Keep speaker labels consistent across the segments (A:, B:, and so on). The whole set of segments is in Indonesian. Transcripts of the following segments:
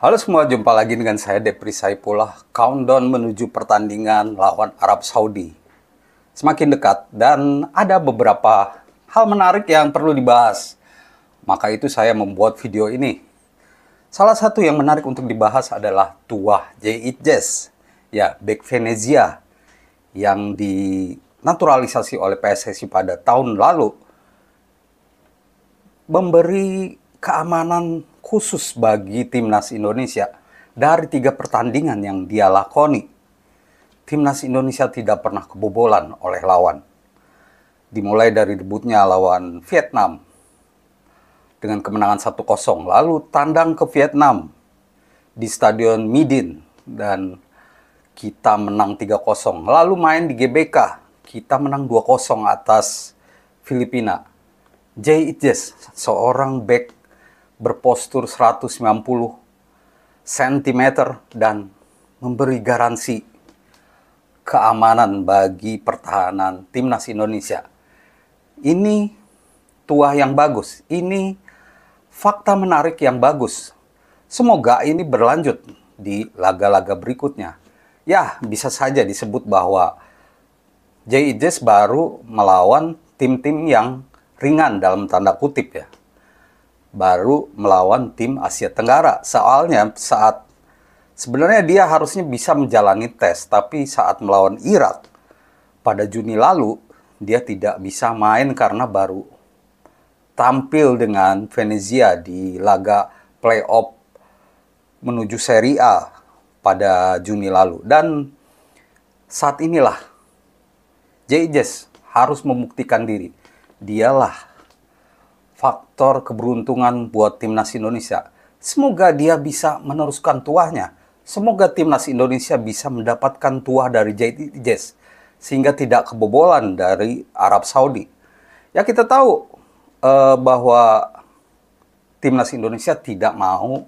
A: Halo semua, jumpa lagi dengan saya Depri Saipullah. Countdown menuju pertandingan lawan Arab Saudi semakin dekat dan ada beberapa hal menarik yang perlu dibahas. Maka itu saya membuat video ini. Salah satu yang menarik untuk dibahas adalah tuah Djez, ya, bek Venezia yang dinaturalisasi oleh PSSI pada tahun lalu, memberi keamanan khusus bagi timnas Indonesia dari 3 pertandingan yang dia lakoni. Timnas Indonesia tidak pernah kebobolan oleh lawan. Dimulai dari debutnya lawan Vietnam dengan kemenangan 1-0, lalu tandang ke Vietnam di Stadion Midin dan kita menang 3-0. Lalu main di GBK, kita menang 2-0 atas Filipina. Djez, seorang bek berpostur 190 cm dan memberi garansi keamanan bagi pertahanan timnas Indonesia. Ini tuah yang bagus, ini fakta menarik yang bagus. Semoga ini berlanjut di laga-laga berikutnya. Ya, bisa saja disebut bahwa Djez baru melawan tim-tim yang ringan dalam tanda kutip, ya. Baru melawan tim Asia Tenggara. Soalnya sebenarnya dia harusnya bisa menjalani tes, tapi saat melawan Irak pada Juni lalu, dia tidak bisa main karena baru tampil dengan Venezia di laga playoff menuju Serie A pada Juni lalu. Dan saat inilah Djez harus membuktikan diri. Dialah faktor keberuntungan buat timnas Indonesia. Semoga dia bisa meneruskan tuahnya. Semoga timnas Indonesia bisa mendapatkan tuah dari Djez sehingga tidak kebobolan dari Arab Saudi. Ya, kita tahu bahwa timnas Indonesia tidak mau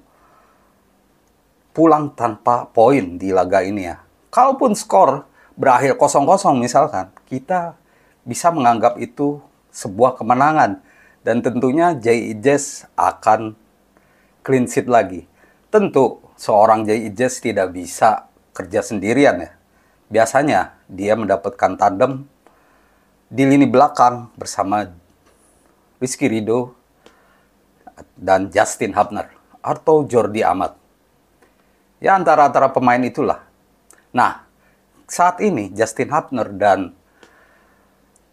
A: pulang tanpa poin di laga ini, ya. Kalaupun skor berakhir 0-0 misalkan, kita bisa menganggap itu sebuah kemenangan. Dan tentunya Djez akan clean sheet lagi. Tentu seorang Djez tidak bisa kerja sendirian, ya. Biasanya dia mendapatkan tandem di lini belakang bersama Rizky Ridho dan Justin Hubner atau Jordi Amat. Ya, antara pemain itulah. Nah, saat ini Justin Hubner dan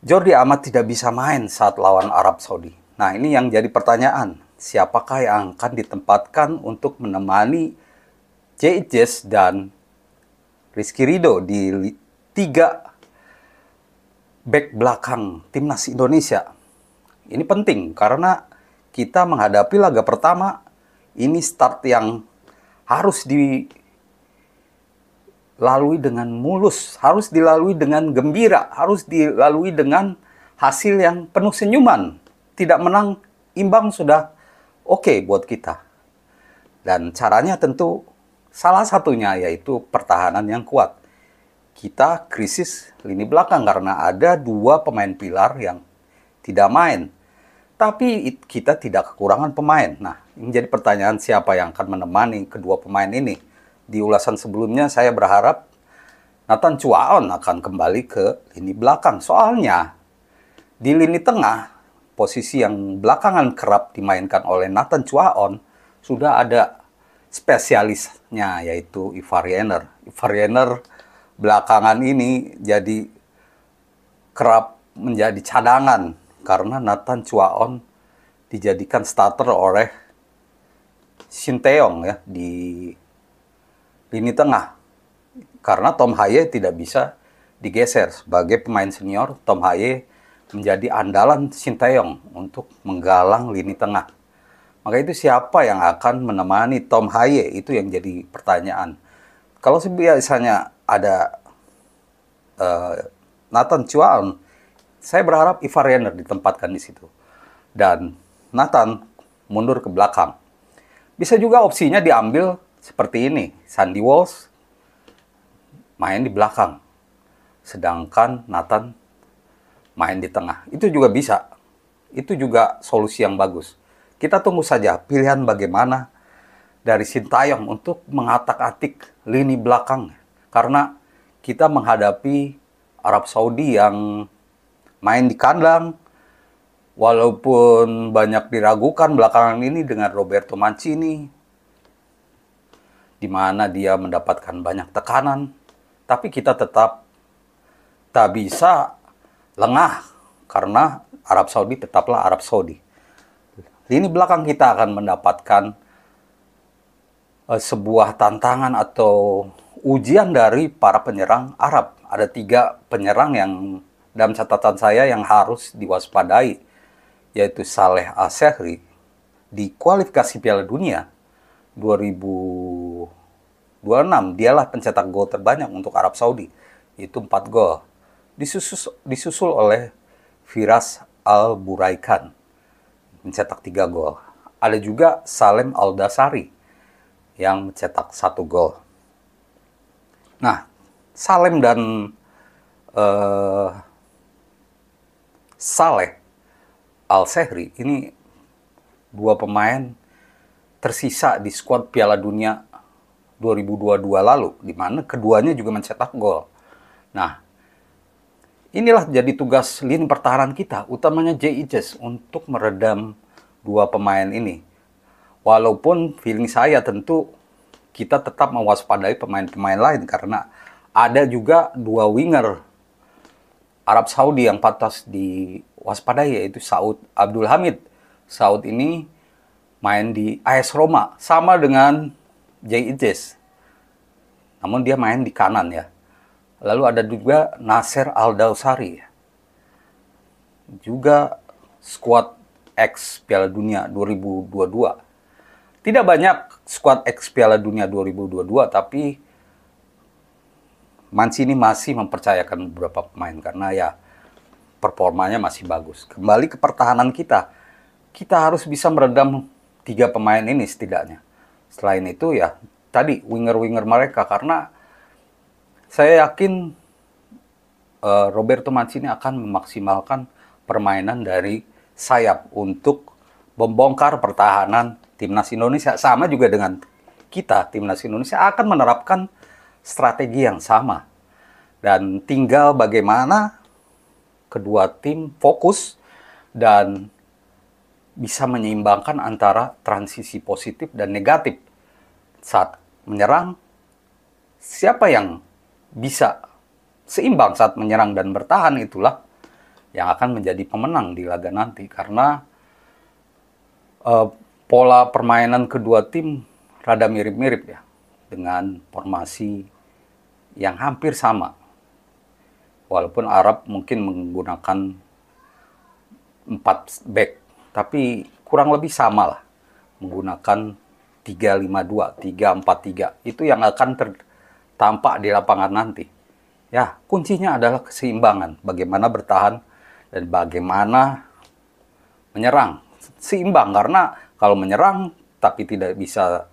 A: Jordi Amat tidak bisa main saat lawan Arab Saudi. Nah, ini yang jadi pertanyaan. Siapakah yang akan ditempatkan untuk menemani Djez dan Rizky Ridho di 3 bek belakang timnas Indonesia? Ini penting karena kita menghadapi laga pertama. Ini start yang harus dilalui dengan mulus, harus dilalui dengan gembira, harus dilalui dengan hasil yang penuh senyuman. Tidak menang, imbang sudah oke buat kita. Dan caranya tentu salah satunya yaitu pertahanan yang kuat. Kita krisis lini belakang karena ada 2 pemain pilar yang tidak main. Tapi kita tidak kekurangan pemain. Nah, ini jadi pertanyaan siapa yang akan menemani kedua pemain ini. Di ulasan sebelumnya saya berharap Nathan Chuaon akan kembali ke lini belakang. Soalnya di lini tengah, posisi yang belakangan kerap dimainkan oleh Nathan Chuaon, sudah ada spesialisnya yaitu Ivar Jenner. Ivar Jenner belakangan ini jadi kerap menjadi cadangan karena Nathan Chuaon dijadikan starter oleh Shin Tae-yong, ya, di lini tengah. Karena Tom Haye tidak bisa digeser. Sebagai pemain senior, Tom Haye menjadi andalan Shin Tae-yong untuk menggalang lini tengah. Maka itu siapa yang akan menemani Tom Haye? Itu yang jadi pertanyaan. Kalau biasanya ada Nathan Chuaon, saya berharap Ivar Jenner ditempatkan di situ. Dan Nathan mundur ke belakang. Bisa juga opsinya diambil seperti ini. Sandy Walsh main di belakang. Sedangkan Nathan main di tengah. Itu juga bisa. Itu juga solusi yang bagus. Kita tunggu saja pilihan bagaimana dari Sintayong untuk mengatak-atik lini belakang. Karena kita menghadapi Arab Saudi yang main di kandang, walaupun banyak diragukan belakangan ini dengan Roberto Mancini, di mana dia mendapatkan banyak tekanan, tapi kita tetap tak bisa lengah karena Arab Saudi tetaplah Arab Saudi. Lini belakang kita akan mendapatkan sebuah tantangan atau ujian dari para penyerang Arab. Ada 3 penyerang yang dalam catatan saya yang harus diwaspadai, yaitu Saleh Al-Shehri di kualifikasi Piala Dunia 2026. Dialah pencetak gol terbanyak untuk Arab Saudi, itu 4 gol. Disusul oleh Firas Al-Buraikan, mencetak 3 gol. Ada juga Salem Al-Dasari yang mencetak 1 gol. Nah, Salem dan Saleh Al-Shehri ini 2 pemain tersisa di skuad Piala Dunia 2022 lalu, di mana keduanya juga mencetak gol. Nah, inilah jadi tugas lini pertahanan kita, utamanya JIJS, untuk meredam 2 pemain ini. Walaupun feeling saya tentu kita tetap mewaspadai pemain-pemain lain, karena ada juga 2 winger Arab Saudi yang patut diwaspadai, yaitu Saud Abdul Hamid. Saud ini main di AS Roma, sama dengan JIJS. Namun dia main di kanan ya. Lalu ada juga Nasser Al-Dawsari, juga skuad X Piala Dunia 2022. Tidak banyak skuad X Piala Dunia 2022, tapi Mancini masih mempercayakan beberapa pemain karena ya performanya masih bagus. Kembali ke pertahanan kita, kita harus bisa meredam 3 pemain ini setidaknya. Selain itu ya tadi winger-winger mereka, karena saya yakin Roberto Mancini akan memaksimalkan permainan dari sayap untuk membongkar pertahanan Timnas Indonesia. Sama juga dengan kita, Timnas Indonesia akan menerapkan strategi yang sama. Dan tinggal bagaimana kedua tim fokus dan bisa menyeimbangkan antara transisi positif dan negatif. Saat menyerang, siapa yang bisa seimbang saat menyerang dan bertahan, itulah yang akan menjadi pemenang di laga nanti. Karena pola permainan kedua tim rada mirip-mirip ya, dengan formasi yang hampir sama. Walaupun Arab mungkin menggunakan 4 back, tapi kurang lebih sama lah, menggunakan 3-5-2, 3-4-3. Itu yang akan tampak di lapangan nanti. Ya, kuncinya adalah keseimbangan, bagaimana bertahan dan bagaimana menyerang. Seimbang, karena kalau menyerang tapi tidak bisa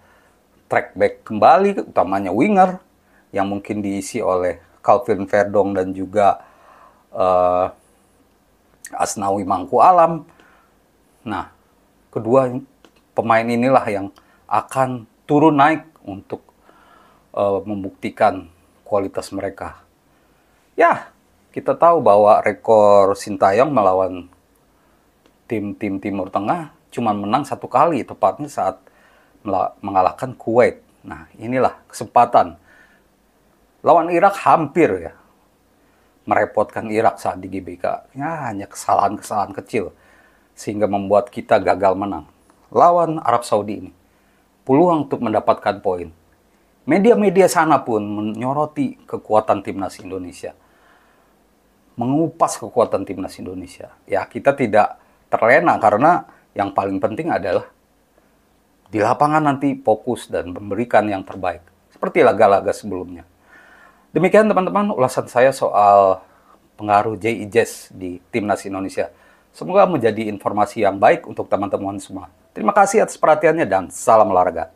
A: track back kembali, utamanya winger yang mungkin diisi oleh Calvin Verdong dan juga Asnawi Mangku Alam. Nah, kedua pemain inilah yang akan turun naik untuk membuktikan kualitas mereka. Ya, kita tahu bahwa rekor Sintayong melawan tim-tim Timur Tengah cuma menang 1 kali, tepatnya saat mengalahkan Kuwait. Nah, inilah kesempatan. Lawan Irak hampir ya merepotkan Irak saat di GBK. Ya, hanya kesalahan-kesalahan kecil sehingga membuat kita gagal menang. Lawan Arab Saudi ini, peluang untuk mendapatkan poin. Media-media sana pun menyoroti kekuatan Timnas Indonesia, mengupas kekuatan Timnas Indonesia. Ya, kita tidak terlena karena yang paling penting adalah di lapangan nanti fokus dan memberikan yang terbaik, seperti laga-laga sebelumnya. Demikian teman-teman ulasan saya soal pengaruh JIJS di Timnas Indonesia. Semoga menjadi informasi yang baik untuk teman-teman semua. Terima kasih atas perhatiannya dan salam olahraga.